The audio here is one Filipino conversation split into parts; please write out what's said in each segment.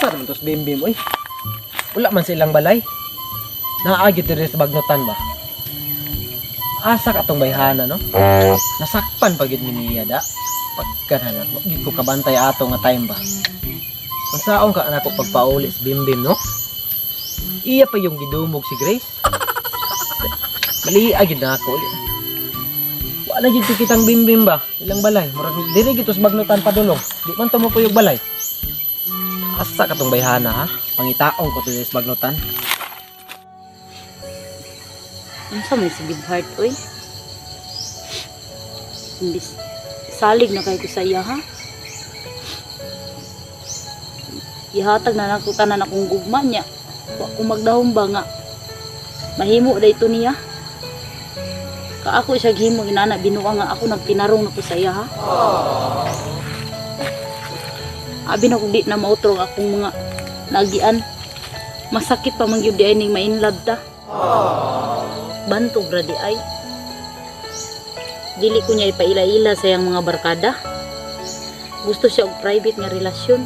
asa naman tos bimbim oy. Wala man silang balay. Naagi diri sa bagnutan ba? Asa ka tong bayhana no? Nasakpan pa gid niya da. Pagkanana, gid ko kabantay ato nga time ba. Unsaon ka anak ko pagpauli sa bimbim no? Iya pa yung gidumog si Grace. Mali agid na ako. Wala gid kitang bimbim ba? Ilang balay, murag diri gid tos bagnutan padulong. Di man to mo puyog balay. Asa ka tong bayhana ha? Pangitaong ko to sa bagnutan. Unsa may sige heart oy? Imbis salig na kay ko sa iya ha. Ihatag na nako tanan akong gugma niya. Wa ko magdahom ba nga. Mahimo dayto niya. Ka ako siya gihimo inana binuwa nga ako nagtinarong na ko sa iya ha. Abi na kung di na mautro akong mga nagian. Masakit pa man gyud di ay ning mainlove ta. Bantog ra di ay. Dili ko niya ipaila-ila sa iyang mga barkada. Gusto siya og private nga relasyon.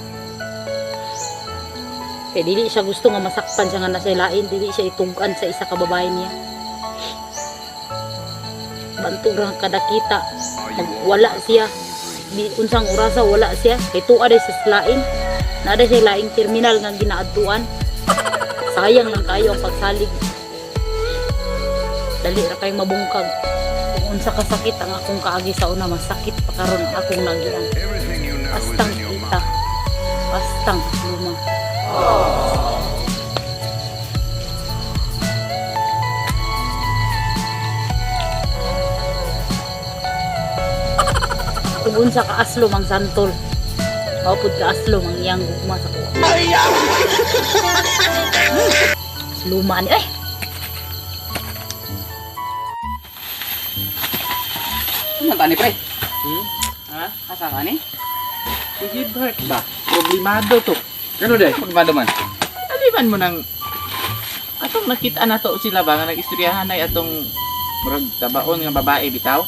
Kaya dili siya gusto nga masakpan siya nga nasa lain, dili siya itugan sa isa ka babae niya. Bantog ra kada kita. Wala siya. Di unsang orasa wala siya. Kay tuwa day sa lain. Nada siya laing terminal nga ginaadtuan. Sayang lang kayo ang pagsalig. Dali ra kay mabungkag. Kung unsa ka sakit ang akong kaagi sa una, masakit pa karon akong nagian. Astang kita. Astang luma. Kung unsa ka aslo mang santol. Maupod ka aslo mang iyang gugma sa kuha. Luman eh. Ano tani pre? Ha? Asa ka ni? Sige, Bert ba? Problemado to. Ano day? Pagmado man. Aliman mo nang atong nakita na to sila ba nga nag-istoryahan ay atong murag tabaon nga babae bitaw.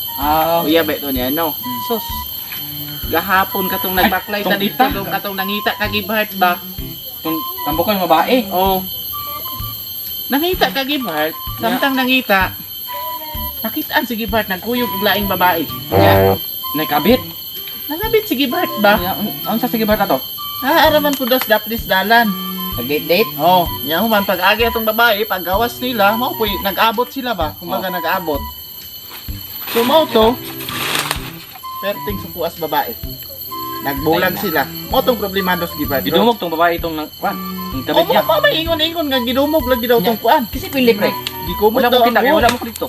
Uya ba ito niya no? Sos. Gahapon katong nagbaklay ta dito dong katong nangita ka Gibhart ba? Kung tambukan babae. Oh. Nangita ka Gibhart, samtang nangita. Nakitaan si Gibhart nagkuyog og laing babae. Nya, nakabit. Nangabit si Gibhart ba? Nya, ang sa sige ba to? Araman ko dos dapnis dalan. Nag-date? Oh, nya human pag-agi atong babae, paggawas nila, mao puy nag-abot sila ba? Kumbaga nag-abot. So mao to perting sa puas babae. Nagbulag sila. Mao tong problemado sa Gibhart. Gidumog tong babae itong kwan. Ang kabit niya. Oh, may ingon-ingon nga gidumog lagi daw tong kuan. Kasi pili pre. Gikumot Wala daw mo ang kita, buhok. wala mo klito.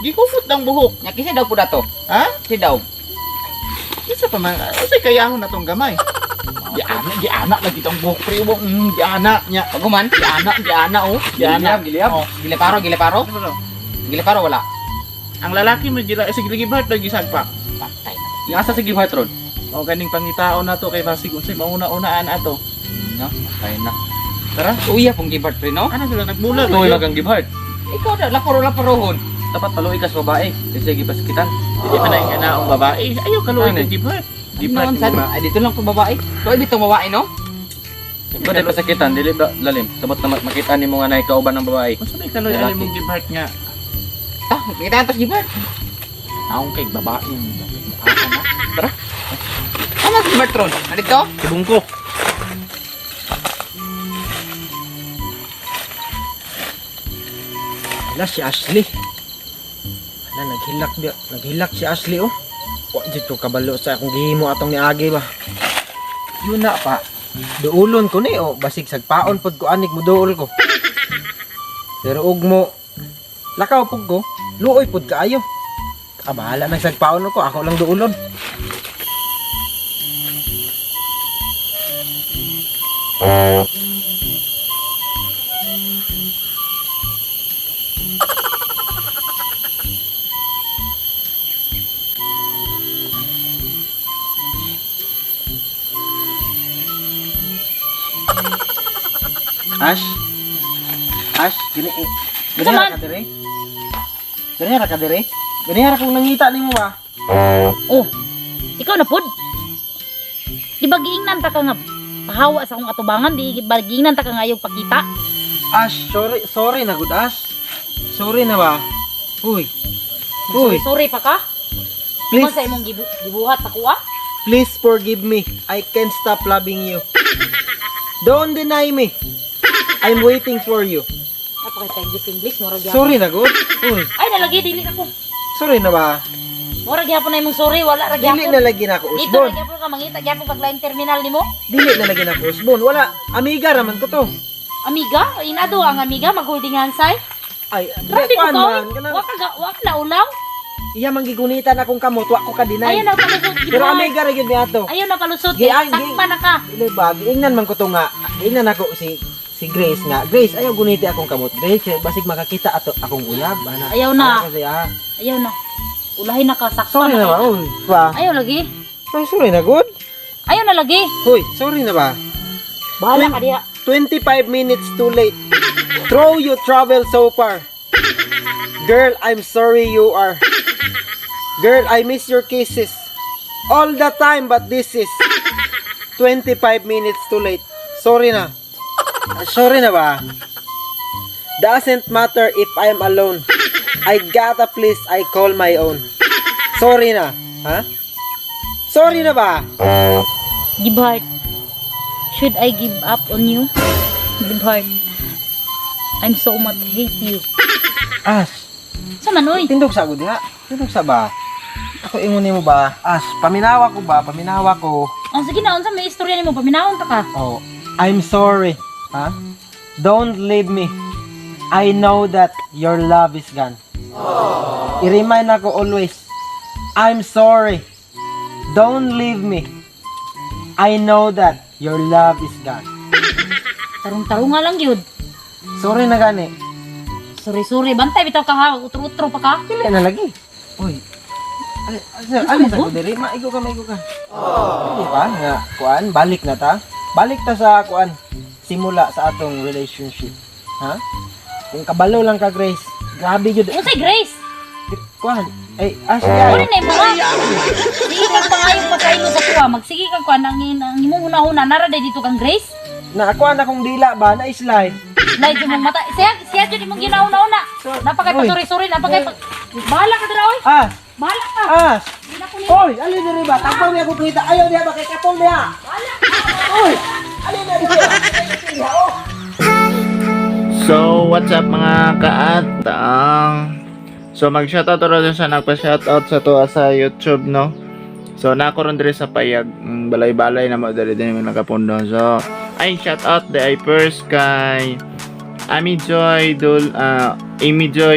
Gikumot daw ang buhok. Nya kasi daw po dato. Ha? Kasi daw. Isa pa man, usay kayahon na tong gamay. Di anak lagi tong buhok pre mo. Di anak nya. Paguman, Di anak oh. Di anak. giliyab. Oh. Giliparo. Giliparo wala. Ang lalaki mo gila sige Gibhart lagi sagpa. Patay na. Yung asa sige Hartron. O ganing pangitaon na to kay basig unsay mauna-unaan ato. No, patay na. Tara. Uya pong gibart pre no? Ano sila nagbulag? Tuloy lang ang gibart. Ikaw na laparo-laparohon. Dapat paluwi ka sa babae. Kasi gibaskitan. Hindi pa na yung kanaong babae. Ayaw kaluoy Ano? kay Gibhart. Gibart sa ay dito lang tong babae. Tuloy bitong babae no? Ikaw na pasakitan, dili ba lalim. Sabot na makita nimo nga nay kauban ng babae. Unsa may kaluoy ani mong Gibhart nga? Ah, kita antas gibart. Aong kay babae. Tara. Ano si Bertron? Dito? Subong ko. Wala si Ashley. Wala naghilak si Ashley oh. Wa jud ko kabalo sa akong gihimo atong niagi ba. Yun na pa. Duulon ko ni oh, basig sagpaon pod ko anig mo duol ko. Pero ug mo lakaw pud ko, luoy pod kaayo. Bahala na sagpaon ko, ako lang duulon. Ash, gini Saman. ra ka dire. Gani ra ka dire. Gani ra kung nangita nimo ba? Oh, ikaw na pud. Di ba giingnan ta ka nga kahawa sa akong atubangan, di bagingnan ta ka ngayong pakita. Ash, sorry na good Ash. Sorry na ba? Uy. Sorry pa ka? Please. Please. Sa imong gibuhat ako ah. Please forgive me. I can't stop loving you. Don't deny me. I'm waiting for you. Napakita English, mura gyapon. Sorry na good. Uy. Ay nalagi dili ako. Sorry na ba? Mura gyapon na imong sorry, wala ra Dili gyapon. na lagi na ako Dito usbon. ra gyapon ka mangita gyapon pag laing terminal nimo. Dili na lagi na ako usbon. Wala. Amiga raman ko to. Amiga, inado ang amiga mag-holding hands ay. Ay, Grabe ko kuan ko. man, kanang- Wa ka ulaw. Iya manggigunitan akong kamot, wa ko ka Ayaw dinay. na palusot Pero gibuhat. amiga ra gyud niya to. Ayaw na palusot. Gi- Sakpa na ka. Dili ba, giingnan man ko to nga. Giingnan ako si Grace nga. Grace, ayaw guniti akong kamot. Grace, basig makakita ato akong uyab ana. Ayaw na. Kasi Ayaw na. Ulahin na ka. Sakpa sorry na ba? ka. Uy, ba? Ayaw lagi. Ay, sorry na good. Ayaw na lagi. Hoy, sorry na ba? Bahala ka diha. 25 minutes too late. Throw you travel so far. Girl, I'm sorry you are. Girl, I miss your kisses. All the time, but this is 25 minutes too late. Sorry na. Sorry na ba? Doesn't matter if I'm alone. I got a place I call my own. Sorry na. Ha? Sorry na ba? Gibhart. Should I give up on you? Gibhart. I'm so much hate you. Ash, Sa manoy. tindog sa agud diha. Tindog sa ba? Ako ingon nimo ba? Ash, paminawa ko ba? Paminawa ko. Oh, sige na, unsa may istorya nimo paminahon ta ka? Oh, I'm sorry. Ha? Don't leave me. I know that your love is gone. I-remind ako always. I'm sorry. Don't leave me. I know that your love is gone. Tarong-tarong nga lang yun. Sorry na gani. Sorry. Bantay bitaw ka ha, utro-utro pa ka. Dili na lagi. Uy. Alis ako diri, maigo ka. Di ba? Nga, kuan, balik na ta. Balik ta sa kuan. Simula sa atong relationship. Ha? Kung kabalo lang ka, Grace. Grabe jud. Unsay Grace? Kuan. Ay, Ashley. Ano na yung mga? Sige kang pangayong pagkailo sa kuha. Magsige kang kuha. Ang imong una-una. Nara day dito kang Grace? Na kuan akong dila ba na slide. Slide yung mong mata. Siya dyan imong ginauna-una. Napakay Uy. pasuri-suri. Napakay pa... Bahala ka dara, oy. Ah, Bahala ka. ah. Hindi na ko ni... Oy, alin diri ba? Tagpaw niya ako kita. Ayaw niya ba kay katol niya? Oy, alin na diri. So, what's up mga kaatang? So, mag-shoutout rin sa nagpa-shoutout sa to sa YouTube, no? So, nako rin diri sa payag. Balay-balay na mo diri din yung nakapundo. So, ay shoutout the first kay Amy Joy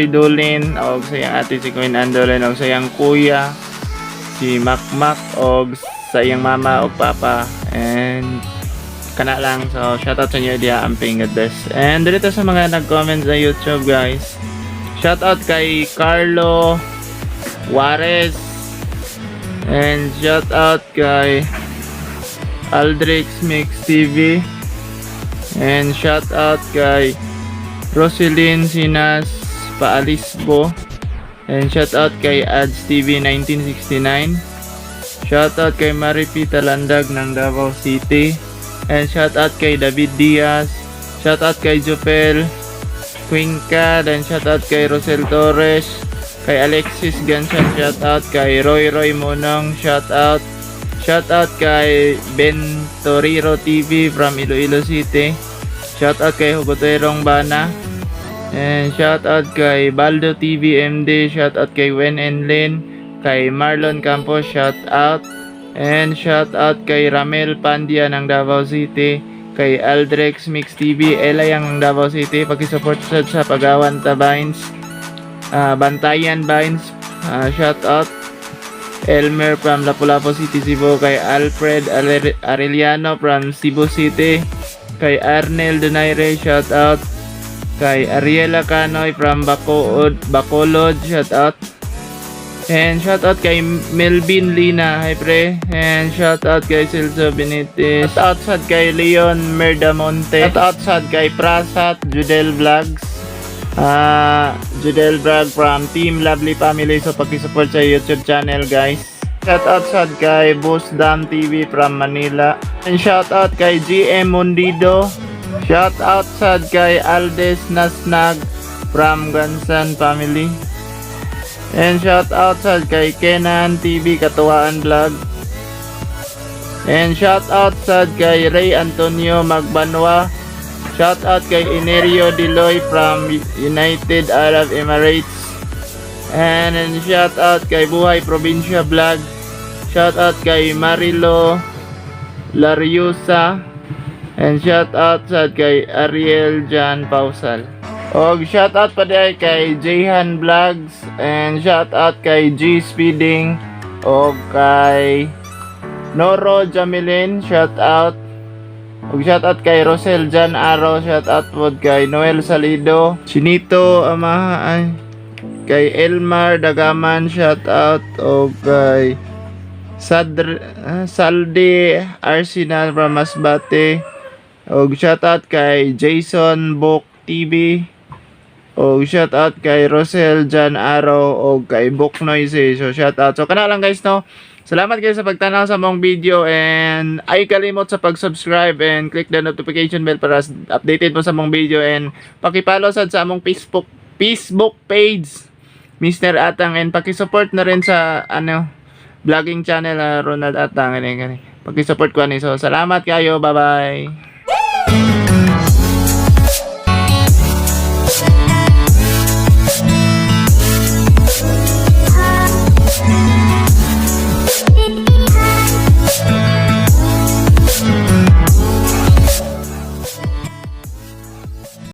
Dolin og sa iyang ate si Queen Andolin og sa iyang kuya si Makmak og sa iyang mama og papa and kana lang. So, shoutout sa inyo dia amping God bless. And dito sa mga nag-comment sa YouTube, guys. Shoutout kay Carlo Juarez. And shoutout kay Aldrix Mix TV. And shoutout kay Roselyn Sinas Paalisbo. And shoutout kay Ads TV 1969. Shoutout kay Maripi Talandag ng Davao City. And shoutout kay David Diaz. Shoutout kay Jopel Cuenca. And shoutout kay Rosel Torres. Kay Alexis Gansan. Shoutout kay Roy Monong. Shoutout. Shoutout kay Ben Toriro TV from Iloilo City. Shoutout kay Hugoterong Bana. And shoutout kay Baldo TV MD. Shoutout kay Wen Enlin. Kay Marlon Campos. Shoutout. And shoutout kay Ramel Pandia ng Davao City. Kay Aldrex Mix TV. Elayang ng Davao City. Pakisupport sa Pagawan Tabines. Bantayan Vines. Shoutout. Elmer from Lapu-Lapu City, Cebu. Kay Alfred Arellano from Cebu City. Kay Arnel Donaire, shout out. Kay Ariela Canoy from Bacolod, shout out. And shout out kay Melvin Lina, hi pre. And shout out kay Celso Benitez. Shout out sad kay Leon Merdamonte. Shout out sad kay Prasat Judel Vlogs. Judel Vlog from Team Lovely Family. So paki-support sa YouTube channel, guys. Shout out sad kay Boss Dam TV from Manila. And shout out kay GM Mundido. Shout out sad kay Aldes Nasnag from Gansan family. And shout out sad kay Kenan TV Katuwaan Vlog. And shout out sad kay Ray Antonio Magbanwa. Shout out kay Inerio Diloy from United Arab Emirates. And shout out kay Buhay Probinsya Vlog. Shout out kay Marilo Lariusa. And shout out sad kay Ariel Jan Pausal. Og shout out pa di kay Jehan Vlogs. And shout out kay G Speeding. Og kay Noro Jamilin, shout out. Og shout out kay Rosel Jan Aro, shout out po kay Noel Salido, Chinito Amaha, kay Elmar Dagaman, shout out. Og kay Saldi Arsenal from Masbate. Og shout out kay Jason Book TV. Og shout out kay Rosel Jan Aro og kay Book Noise. So shout out. So kana lang guys no. Salamat kayo sa pagtanaw sa mong video and ay kalimot sa pag-subscribe and click the notification bell para updated mo sa mong video and paki-follow sad sa among Facebook page Mr. Atang and paki-support na rin sa vlogging channel Ronald Atang. Paki-support ko ani. So salamat kayo. Bye-bye.